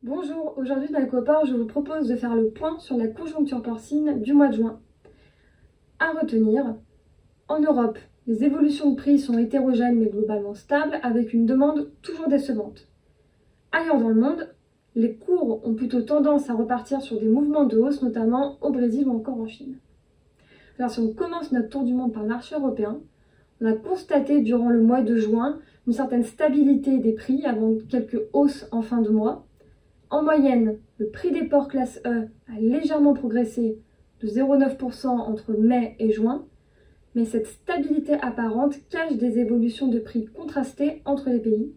Bonjour, aujourd'hui dans Ecoport, je vous propose de faire le point sur la conjoncture porcine du mois de juin. À retenir, en Europe, les évolutions de prix sont hétérogènes mais globalement stables avec une demande toujours décevante. Ailleurs dans le monde, les cours ont plutôt tendance à repartir sur des mouvements de hausse, notamment au Brésil ou encore en Chine. Alors si on commence notre tour du monde par le marché européen, on a constaté durant le mois de juin une certaine stabilité des prix avant quelques hausses en fin de mois. En moyenne, le prix des porcs classe E a légèrement progressé de 0,9% entre mai et juin, mais cette stabilité apparente cache des évolutions de prix contrastées entre les pays,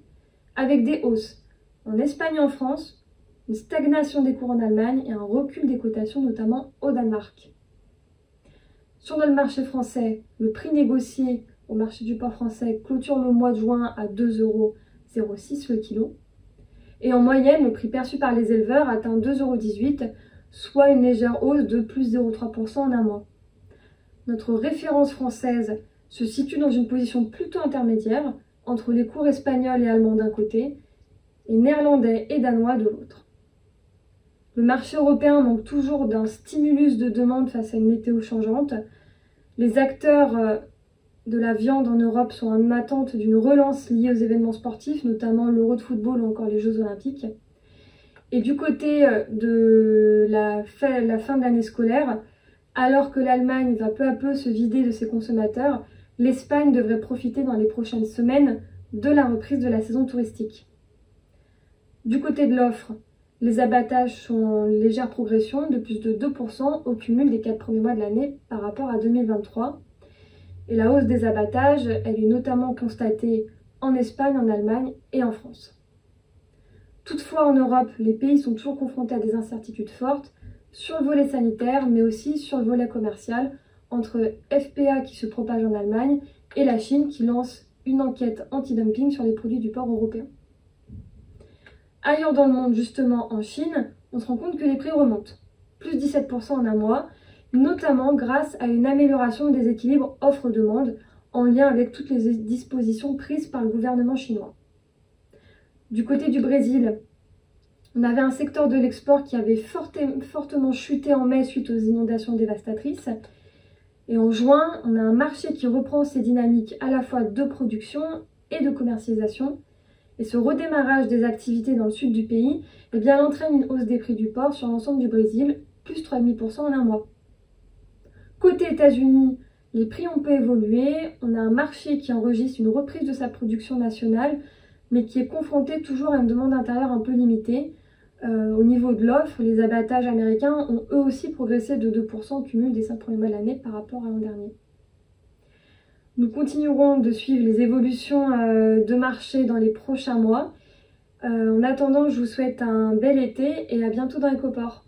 avec des hausses en Espagne et en France, une stagnation des cours en Allemagne et un recul des cotations notamment au Danemark. Sur le marché français, le prix négocié au marché du porc français clôture le mois de juin à 2,06 € le kilo. Et en moyenne, le prix perçu par les éleveurs atteint 2,18 €, soit une légère hausse de plus 0,3% en un mois. Notre référence française se situe dans une position plutôt intermédiaire entre les cours espagnols et allemands d'un côté et néerlandais et danois de l'autre. Le marché européen manque toujours d'un stimulus de demande face à une météo changeante. Les acteurs de la viande en Europe sont en attente d'une relance liée aux événements sportifs, notamment l'Euro de football ou encore les Jeux Olympiques. Et du côté de la fin de l'année scolaire, alors que l'Allemagne va peu à peu se vider de ses consommateurs, l'Espagne devrait profiter dans les prochaines semaines de la reprise de la saison touristique. Du côté de l'offre, les abattages sont en légère progression de plus de 2% au cumul des 4 premiers mois de l'année par rapport à 2023. Et la hausse des abattages, elle est notamment constatée en Espagne, en Allemagne et en France. Toutefois, en Europe, les pays sont toujours confrontés à des incertitudes fortes sur le volet sanitaire, mais aussi sur le volet commercial, entre FPA qui se propage en Allemagne et la Chine qui lance une enquête anti-dumping sur les produits du porc européen. Ailleurs dans le monde, justement en Chine, on se rend compte que les prix remontent, plus 17% en un mois, notamment grâce à une amélioration des équilibres offre-demande en lien avec toutes les dispositions prises par le gouvernement chinois. Du côté du Brésil, on avait un secteur de l'export qui avait fortement chuté en mai suite aux inondations dévastatrices. Et en juin, on a un marché qui reprend ses dynamiques à la fois de production et de commercialisation. Et ce redémarrage des activités dans le sud du pays, eh bien, elle entraîne une hausse des prix du porc sur l'ensemble du Brésil, plus 3,5% en un mois. Côté États-Unis, les prix ont peu évolué. On a un marché qui enregistre une reprise de sa production nationale, mais qui est confronté toujours à une demande intérieure un peu limitée. Au niveau de l'offre, les abattages américains ont eux aussi progressé de 2% au cumul des 5 premiers mois de l'année par rapport à l'an dernier. Nous continuerons de suivre les évolutions de marché dans les prochains mois. En attendant, je vous souhaite un bel été et à bientôt dans Ecoport.